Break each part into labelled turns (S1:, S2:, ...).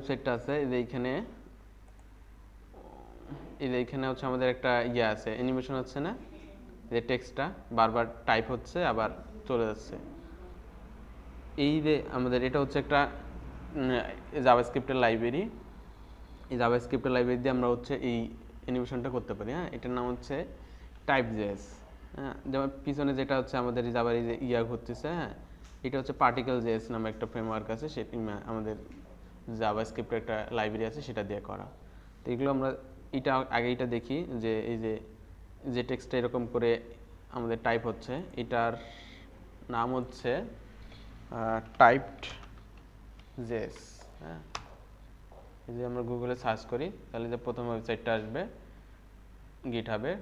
S1: ওয়েবসাইটটা আছে এই যে এখানে হচ্ছে আমাদের একটা আছে, অ্যানিমেশন হচ্ছে না, যে টেক্সটটা বারবার টাইপ হচ্ছে আবার চলে যাচ্ছে। এই যে আমাদের এটা হচ্ছে একটা জাভাস্ক্রিপ্টের লাইব্রেরি। এই জাভাস্ক্রিপ্টের লাইব্রেরি দিয়ে আমরা হচ্ছে এই অ্যানিমেশনটা করতে পারি। হ্যাঁ, এটার নাম হচ্ছে টাইপ জেএস। হ্যাঁ, যেমন পিছনে যেটা হচ্ছে আমাদের জাভার এই যে ঘুরতেছে, হ্যাঁ, এটা হচ্ছে পার্টিকেল জেএস নামে একটা ফ্রেমওয়ার্ক আছে, সেটি আমাদের জাভাস্ক্রিপ্টের একটা লাইব্রেরি আছে, সেটা দিয়ে করা। তো এগুলো আমরা এটা দেখি যে এই যে টেক্সটটা এরকম করে আমাদের টাইপ হচ্ছে, এটার নাম হচ্ছে টাইপড জেএস। হ্যাঁ, এই যে আমরা গুগলে সার্চ করি তাহলে যে প্রথম ওয়েবসাইটটা আসবে গিটহাবে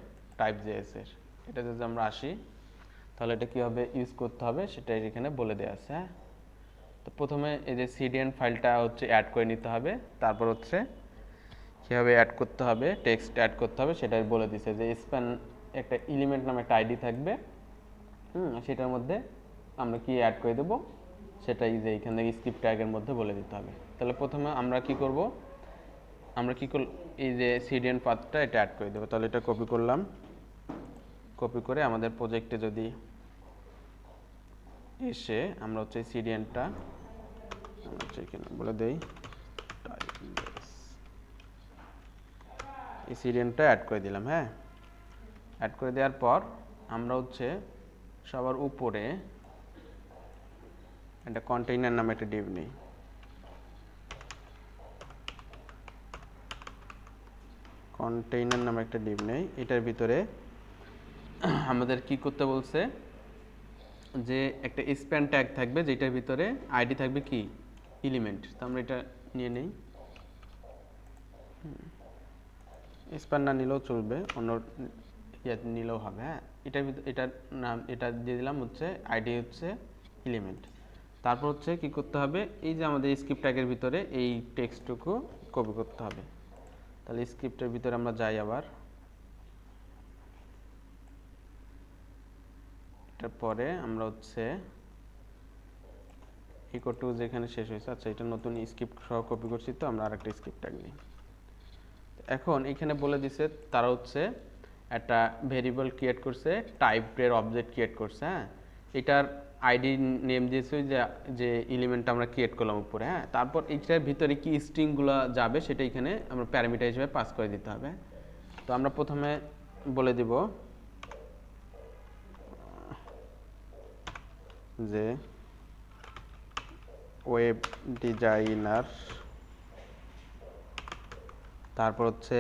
S1: টাইপ জেএস এর। এটা যদি আমরা আসি তাহলে এটা কীভাবে ইউজ করতে হবে সেটা এখানে বলে দেওয়া আছে। হ্যাঁ, তো প্রথমে এই যে সিডিএন ফাইলটা হচ্ছে অ্যাড করে নিতে হবে, তারপর হচ্ছে কীভাবে অ্যাড করতে হবে, টেক্সট অ্যাড করতে হবে সেটাই বলে দিছে। যে স্প্যান একটা এলিমেন্ট নামে একটা আইডি থাকবে, সেটার মধ্যে আমরা কি অ্যাড করে দেবো সেটাই যে এখান থেকে স্ক্রিপ্ট ট্যাগের মধ্যে বলে দিতে হবে। তাহলে প্রথমে আমরা কি করব, এই যে সিডিএন পাথটা এটা অ্যাড করে দেবো। তাহলে এটা কপি করলাম, কপি করে আমাদের প্রজেক্টে যদি এসে আমরা হচ্ছে সিডিএনটা হচ্ছে এখানে বলে দেই, এই সিডিএনটা অ্যাড করে দিলাম। হ্যাঁ, অ্যাড করে দেওয়ার পর আমরা হচ্ছে সবার উপরে একটা কন্টেইনার নামে একটা ডিভ নেই। কন্টেইনার নামে একটা ডিভ নেই, এটার ভিতরে আমাদের কি করতে বলছে, যে একটা স্প্যান ট্যাগ থাকবে যেটার ভিতরে আইডি থাকবে কি এলিমেন্ট। তো আমরা এটা নিয়ে নেই, স্প্যান না নিলেও চলবে, অন্য নিলেও হবে। হ্যাঁ, এটার নাম এটা দিয়ে দিলাম হচ্ছে আইডি হচ্ছে এলিমেন্ট। তারপর হচ্ছে কি করতে হবে, এই যে আমাদের স্ক্রিপ্ট ট্যাগের ভিতরে এই টেক্সটটুকু কপি করতে হবে। তাহলে স্ক্রিপ্টের ভিতরে আমরা যাই, আবার এটার পরে আমরা হচ্ছে ইকো টু যেখানে শেষ হয়েছে, আচ্ছা এটা নতুন স্ক্রিপ্ট সহ কপি করছি, তো আমরা আরেকটা স্ক্রিপ্ট ট্যাগ নিই। এখন এখানে বলে দিছে তারা হচ্ছে একটা ভেরিয়েবল ক্রিয়েট করছে, টাইপের অবজেক্ট ক্রিয়েট করছে। হ্যাঁ, এটার আইডি নেম দিয়েছে যে এলিমেন্টটা আমরা ক্রিয়েট করলাম উপরে। হ্যাঁ, তারপর এইটার ভিতরে কি স্ট্রিংগুলো যাবে সেটা এখানে আমরা প্যারামিটার হিসেবে পাস করে দিতে হবে। তো আমরা প্রথমে বলে দিব যে ওয়েব ডিজাইনার, তারপর হচ্ছে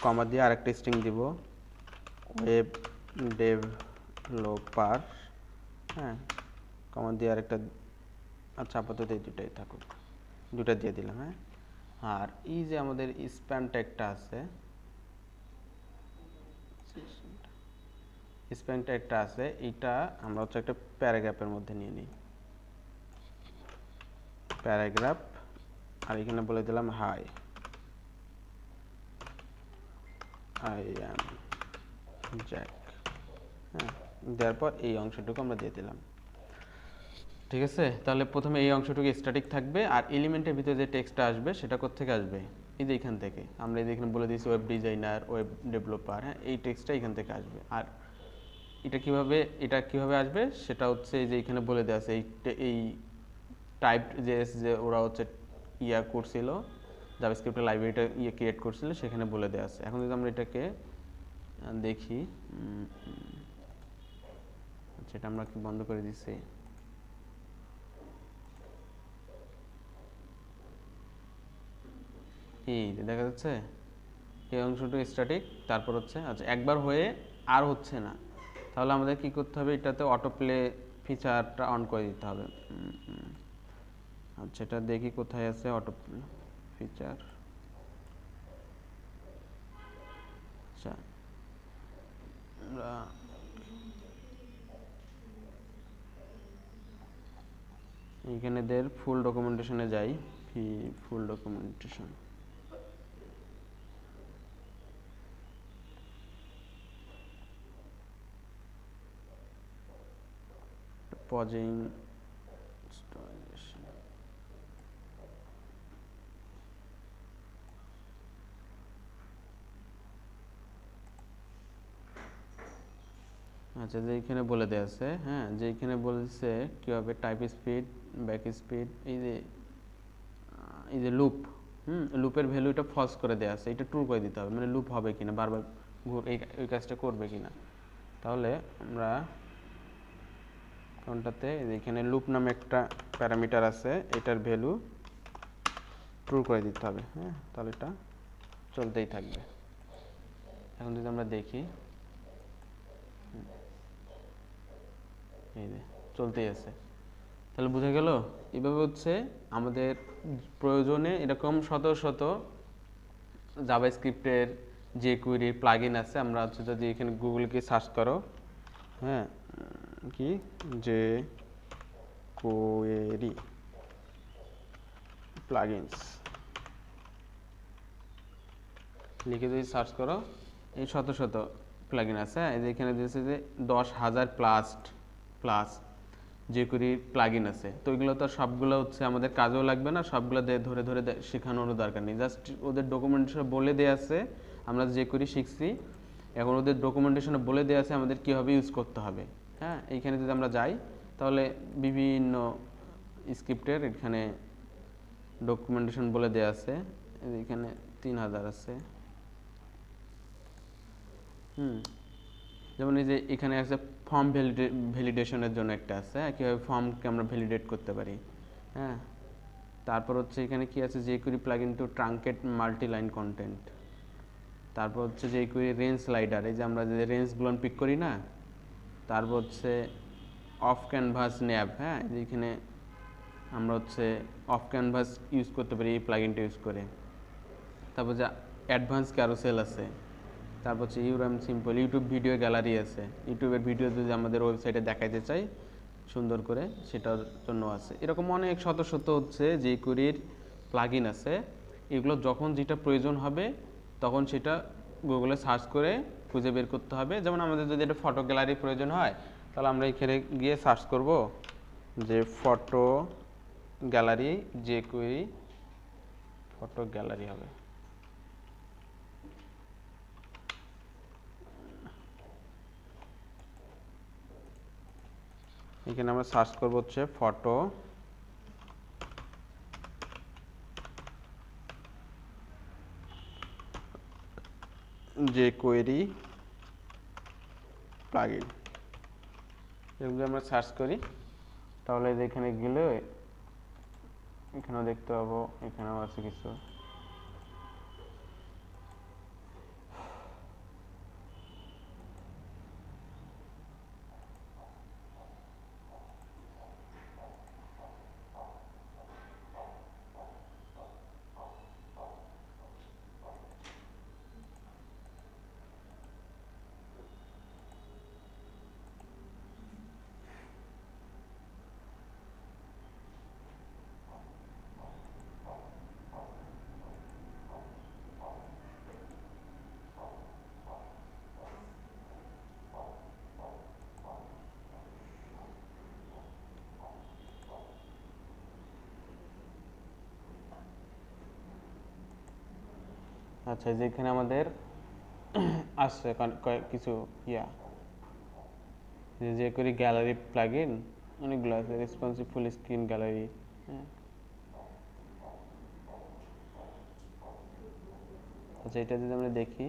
S1: কমা দিয়ে আরেকটা স্ট্রিং দিব ওয়েব ডেভেলপার। হ্যাঁ, কমা দিয়ে আরেকটা, আচ্ছা আপাতত এই দুটাই থাকুক, দুটা দিয়ে দিলাম। হ্যাঁ, আর এই যে আমাদের স্প্যান ট্যাগটা আছে, স্প্যান ট্যাগটা আছে, এইটা আমরা হচ্ছে একটা প্যারাগ্রাফের মধ্যে নিয়ে নিই, প্যারাগ্রাফ। আর এখানে বলে দিলাম হাই, আই অ্যাম জ্যাক। হ্যাঁ, দেওয়ার পর এই অংশটুকু আমরা দিয়ে দিলাম। ঠিক আছে, তাহলে প্রথমে এই অংশটুকু স্ট্যাটিক থাকবে, আর এলিমেন্টের ভিতরে যে টেক্সটটা আসবে সেটা কোত্থেকে আসবে, এই যে এখান থেকে আমরা এই যে এখানে বলে দিয়েছি ওয়েব ডিজাইনার, ওয়েব ডেভেলপার। হ্যাঁ, এই টেক্সটটা এখান থেকে আসবে। আর এটা কিভাবে আসবে সেটা হচ্ছে যে এখানে বলে দেওয়া আছে, এই টাইপ যে ওরা হচ্ছে করছিল, জাভাস্ক্রিপ্টের লাইব্রেরিটা ক্রিয়েট করছিল, সেখানে বলে দেওয়া আছে। এখন যদি আমরা এটাকে দেখি, আচ্ছা এটা আমরা কি বন্ধ করে দিচ্ছি, এই দেখা যাচ্ছে এই অংশটুকু স্ট্যাটিক। তারপর হচ্ছে আচ্ছা একবার হয়ে আর হচ্ছে না, তাহলে আমাদের কি করতে হবে, এটাতে অটো প্লে ফিচারটা অন করে দিতে হবে। আচ্ছা এটা দেখি কোথায় আছে অটো প্লে ফিচার। আচ্ছা আমরা এইখানে ফুল ডকুমেন্টেশনে যাই, ফুল ডকুমেন্টেশন, পজিং আচ্ছা, যে এখানে বলে দেওয়া আছে, হ্যাঁ, যে এখানে বলছে কীভাবে টাইপ স্পিড, ব্যাক স্পিড, এই যে লুপ, লুপের ভ্যালুটা ফলস করে দেওয়া আছে, এটা ট্রু করে দিতে হবে, মানে লুপ হবে কিনা, বারবার এই কাজটা করবে কিনা। তাহলে আমরা কোনটাতে, এখানে লুপ নামে একটা প্যারামিটার আছে, এটার ভ্যালু ট্রু করে দিতে হবে, হ্যাঁ, তাহলে এটা চলতেই থাকবে। এখন যদি আমরা দেখি, এই যে চলতেই আছে, তাহলে বোঝা গেল। এভাবে হচ্ছে আমাদের প্রয়োজনে এরকম শত শত জাভাস্ক্রিপ্টের jQuery প্লাগইন আছে। আমরা হচ্ছে যদি এখানে গুগলকে সার্চ করো, হ্যাঁ, কি jQuery প্লাগইনস লিখে যদি সার্চ করো, এই শত শত প্লাগইন আছে। এই যে এখানে দিয়েছে যে 10,000 প্লাস jQuery প্লাগইন আছে। তো ওইগুলো তো সবগুলো হচ্ছে আমাদের কাজেও লাগবে না, সবগুলো ধরে ধরে শেখানোরও দরকার নেই, জাস্ট ওদের ডকুমেন্টেশনে বলে দেওয়া আছে। আমরা jQuery শিখছি, এখন ওদের ডকুমেন্টেশনে বলে দেওয়া আছে আমাদের কীভাবে ইউজ করতে হবে। হ্যাঁ, এইখানে যদি আমরা যাই, তাহলে বিভিন্ন স্ক্রিপ্টের এখানে ডকুমেন্টেশন বলে দেওয়া আছে। এখানে 3000 আছে। যেমন এই যে এখানে আছে ফর্ম ভ্যালিডেশনের জন্য একটা আছে, কীভাবে ফর্মকে আমরা ভ্যালিডেট করতে পারি। হ্যাঁ, তারপর হচ্ছে এখানে কি আছে, jQuery plugin to truncate multi line content. তারপর হচ্ছে jQuery রেঞ্জ স্লাইডার, এই যে আমরা যে রেঞ্জগুলো পিক করি না। তারপর হচ্ছে অফ ক্যানভাস ন্যাব, হ্যাঁ, যেখানে আমরা হচ্ছে অফ ক্যানভাস ইউজ করতে পারি এই প্লাগইনটা ইউজ করে। তারপর যে অ্যাডভান্স ক্যারোসেল আছে। তারপর হচ্ছে সিম্পল ইউটিউব ভিডিও গ্যালারি আছে, ইউটিউবের ভিডিও যদি আমাদের ওয়েবসাইটে দেখাইতে চাই সুন্দর করে, সেটার জন্য আছে। এরকম অনেক শত শত হচ্ছে jQueryর প্লাগইন আছে। এগুলো যখন যেটা প্রয়োজন হবে তখন সেটা গুগলে সার্চ করে খুঁজে বের করতে হবে। যেমন আমাদের যদি একটা ফটো গ্যালারি প্রয়োজন হয়, তাহলে আমরা এখানে গিয়ে সার্চ করব যে photo gallery jQuery, photo gallery হবে। এখানে আমরা সার্চ করব হচ্ছে ফটো jQuery প্লাগইন, এগুলো আমরা সার্চ করি, তাহলে এখানে গেলে এখানেও দেখতে পাবো, এখানেও আছে কিছু। আচ্ছা, যেখানে আমাদের আসছে কিছু jQuery গ্যালারি প্লাগইন অনেকগুলো আছে, রেসপন্সিভ ফুল স্ক্রিন গ্যালারি। হ্যাঁ, আচ্ছা, এটা যদি আমরা দেখি,